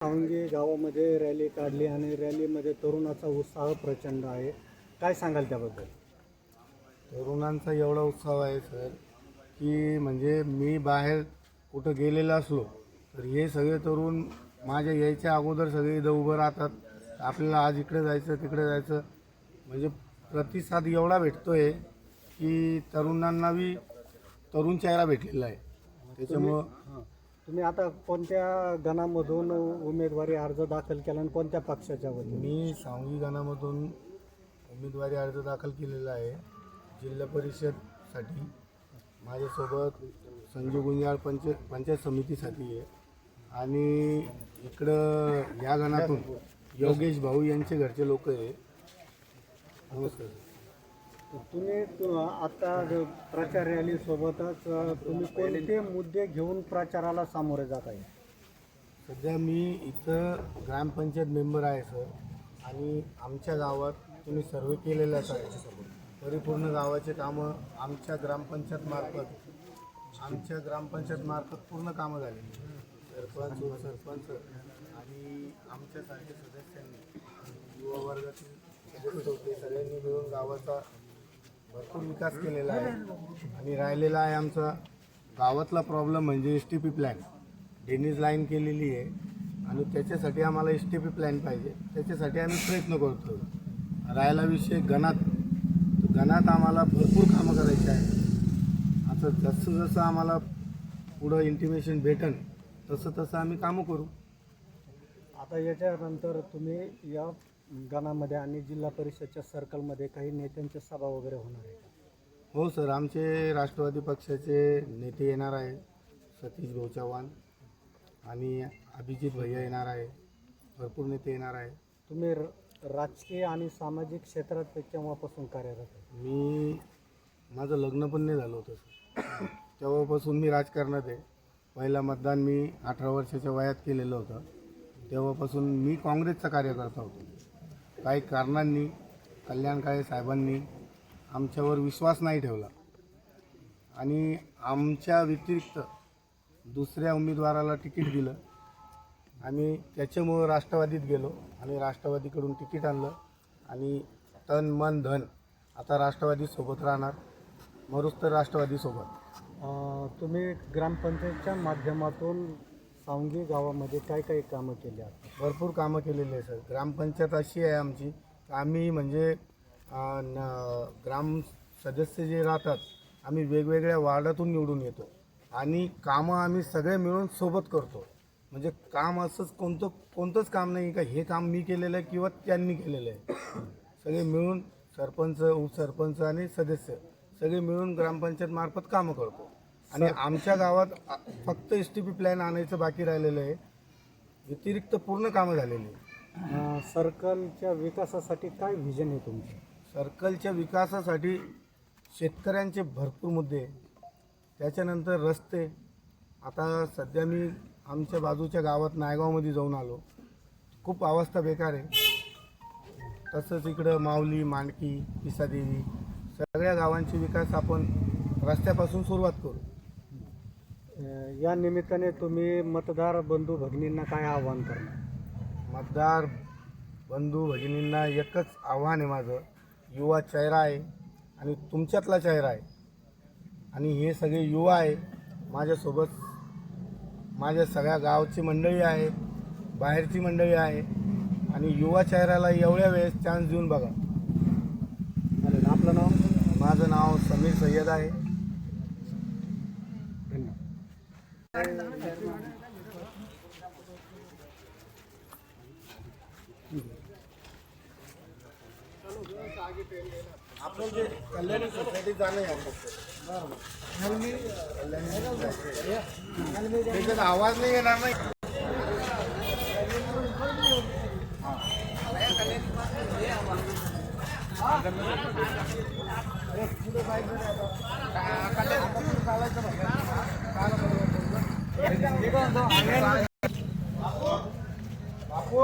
सावंगी गावामध्ये रॅली काढली आणि रॅलीमध्ये तरुणाचा उत्साह प्रचंड आहे. काय सांगाल त्याबद्दल? तरुणांचा एवढा उत्साह आहे सर की म्हणजे मी बाहेर कुठं गेलेला असलो तर हे सगळे तरुण माझ्या यायच्या अगोदर सगळे इथं उभं राहतात. आपल्याला आज इकडे जायचं तिकडे जायचं म्हणजे प्रतिसाद एवढा भेटतोय की तरुणांना बी तरुण चेहरा भेटलेला आहे. त्याच्यामुळं तुम्ही आता कोणत्या गणामधून उमेदवारी अर्ज दाखल केला आणि कोणत्या पक्षाच्या वतीने? मी सावंगी गणामधून उमेदवारी अर्ज दाखल केलेला आहे. जिल्हा परिषदसाठी माझ्यासोबत संजू गुंजाळ पंचायत समितीसाठी आहे आणि इकडं या गणातून योगेश भाऊ यांचे घरचे लोक आहे. नमस्कार. तुम्ही आता प्रचार रॅली सोबतच तुम्ही कोणते मुद्दे घेऊन प्रचाराला सामोरे जात आहे? सध्या मी इथं ग्रामपंचायत मेंबर आहे सर आणि आमच्या गावात तुम्ही सर्वे केलेलाच आहे. परिपूर्ण गावाचे कामं आमच्या ग्रामपंचायत मार्फत पूर्ण कामं झालेली. सरपंच आणि आमच्यासारखे सदस्यांनी युवा वर्गातील सदस्य होते सगळ्यांनी मिळून गावाचा भरपूर विकास केलेला आहे. आणि राहिलेला आहे आमचा गावातला प्रॉब्लेम म्हणजे STP प्लॅन. ड्रेनेज लाईन केलेली आहे आणि त्याच्यासाठी आम्हाला STP प्लॅन पाहिजे. त्याच्यासाठी आम्ही प्रयत्न करतो. राहिला विषय गणात आम्हाला भरपूर कामं करायची आहे. आता जसं आम्हाला पुढं इंटिमेशन भेटन तसं आम्ही कामं करू. आता याच्यानंतर तुम्ही या गणामध्ये आणि जिल्हा परिषदच्या सर्कलमध्ये काही नेत्यांच्या सभा वगैरे होणार आहे का? हो सर, आमचे राष्ट्रवादी पक्षाचे नेते येणार आहे. सतीश भाऊ चव्हाण आणि अभिजित भैया येणार आहे. भरपूर नेते येणार आहे. तुम्ही राजकीय आणि सामाजिक क्षेत्रात केव्हापासून कार्यरत आहे? माझं लग्न पण नाही झालं होतं सर. तेव्हापासून मी राजकारणात आहे. पहिला मतदान मी 18 वर्षाच्या वयात केलेलं होतं. तेव्हापासून मी काँग्रेसचा कार्यकर्ता होतो. काही कारणांनी कल्याण काळे साहेबांनी आमच्यावर विश्वास नाही ठेवला आणि आमच्या व्यतिरिक्त दुसऱ्या उमेदवाराला तिकीट दिलं. आम्ही त्याच्यामुळं राष्ट्रवादीत गेलो आणि राष्ट्रवादीकडून तिकीट आणलं आणि तन मन धन आता राष्ट्रवादीसोबत राहणार. मरुस तर राष्ट्रवादीसोबत. तुम्ही ग्रामपंचायतच्या माध्यमातून सावंगी गावामध्ये काय काय कामं केली आहेत? भरपूर कामं केलेली आहे सर. ग्रामपंचायत अशी आहे आमची, आम्ही म्हणजे ग्राम सदस्य जे राहतात आम्ही वेगवेगळ्या वार्डातून निवडून येतो आणि कामं आम्ही सगळे मिळून सोबत करतो. म्हणजे काम असंच कोणतंच काम नाही का हे काम मी केलेलं आहे किंवा त्यांनी केलेलं आहे. सगळे मिळून सरपंच उपसरपंच आणि सदस्य सगळे मिळून ग्रामपंचायत मार्फत कामं करतो. आणि आमच्या गावात फक्त STP प्लॅन आणायचं बाकी राहिलेलं आहे. व्यतिरिक्त पूर्ण कामं झालेली आहे. सर्कलच्या विकासासाठी काय व्हिजन आहे तुमचं? सर्कलच्या विकासासाठी शेतकऱ्यांचे भरपूर मुद्दे आहे. त्याच्यानंतर रस्ते. आता सध्या मी आमच्या बाजूच्या गावात नायगावमध्ये जाऊन आलो. खूप अवस्था बेकार आहे. तसंच इकडं माऊली मांडकी पिसादेवी सगळ्या गावांची विकास आपण रस्त्यापासून सुरुवात करू. या निमित्ताने तुम्ही मतदार बंधू भगिनींना काय आवाहन करणार? मतदार बंधू भगिनींना एकच आव्हान आहे माझं. युवा चेहरा आहे आणि तुमच्यातला चेहरा आहे आणि हे सगळे युवा आहे. माझ्यासोबत माझ्या सगळ्या गावची मंडळी आहे, बाहेरची मंडळी आहे आणि युवा चेहऱ्याला एवढ्या वेळेस चान्स देऊन बघा. आपलं नाव? माझं नाव समीर सय्यद आहे. आपण जे कल्याणी सोसायटी जाणं आहे त्याच्यात आवाज नाही येणार नाही. बापू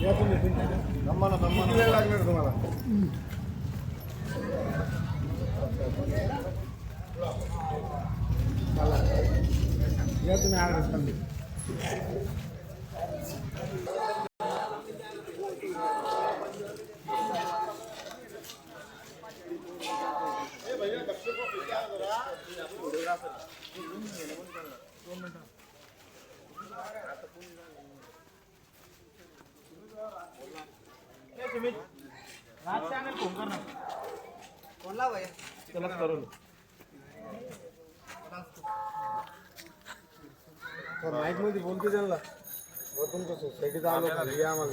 या तुम्ही. किती वेळ लागणार तुम्हाला? तुम्ही आग्रह माईक मध्ये बोलते त्यांना तुमच्या सोसायटीत आलो खाली या मग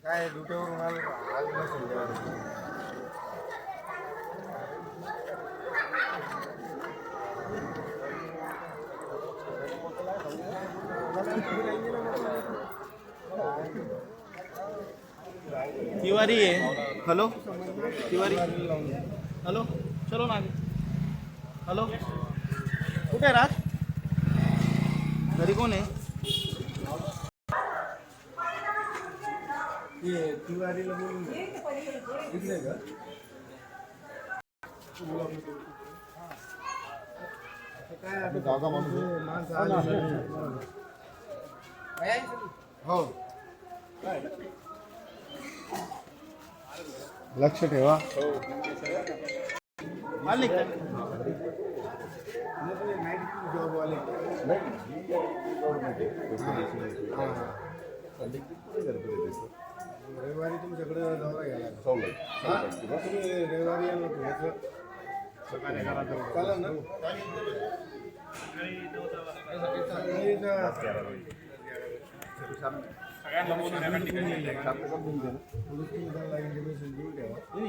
काय ड्युटीवरून आलो आज नसेल तिवारी है। हेलो तिवारी, हेलो चलो ना आगे। हेलो कुठे आहे राज? घरी कोण आहे? तिवारीला बोलून इकडे का काय दादा माणूस हो लक्ष ठेवा आले का? जॉबवाले रविवारी तुमच्याकडे दौरा घ्यायला तुम्ही रविवारी यायला चालेल ना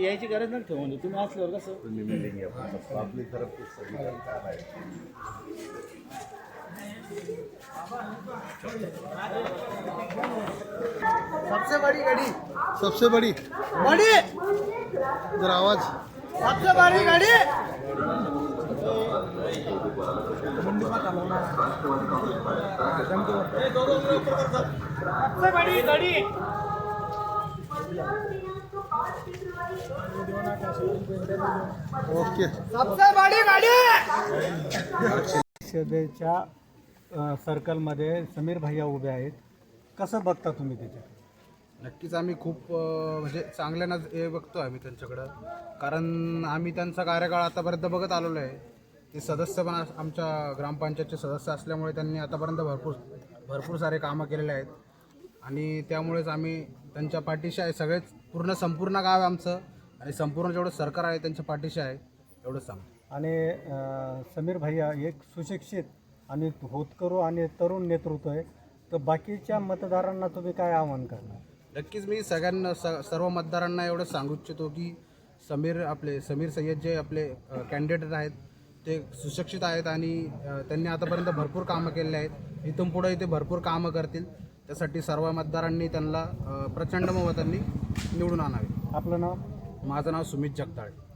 यायची गरज नाही ठेवून तुम्ही असल्यावर कसं सबसे बड़ी बड़ी जरा आवाज सबसे बड़ी गाड़ी सबसे बड़ी गाड़ी ओके सबसे बड़ी गाड़ी परिषदेच्या सर्कलमध्ये समीर भैया उभे आहेत. कसं बघता तुम्ही त्याच्या? नक्कीच आम्ही खूप म्हणजे चांगल्यानं हे बघतो आम्ही त्यांच्याकडं, कारण आम्ही त्यांचा कार्यकाळ आतापर्यंत बघत आलेलो आहे. ते सदस्य पण आमच्या ग्रामपंचायतचे सदस्य असल्यामुळे त्यांनी आतापर्यंत भरपूर सारे कामं केलेले आहेत आणि त्यामुळेच आम्ही त्यांच्या पाठीशी आहे. सगळेच संपूर्ण गाव आहे आमचं आणि संपूर्ण जेवढं सरकार आहे त्यांच्या पाठीशी आहे एवढंच सांगतो. आणि समीर भैया एक सुशिक्षित आणि होतकरू आणि तरुण नेतृत्व आहे, तर बाकीच्या मतदारांना तुम्ही काय आवाहन करणार? नक्कीच मी सगळ्यांना सर्व मतदारांना एवढं सांगू इच्छितो की समीर सय्यद जे आपले कॅन्डिडेट आहेत ते सुशिक्षित आहेत आणि त्यांनी आतापर्यंत भरपूर कामं केलेली आहेत. इथून पुढे ते भरपूर कामं करतील. त्यासाठी सर्व मतदारांनी त्यांना प्रचंड मतांनी निवडून आणावे. आपलं नाव? माझं नाव सुमित जगताळे.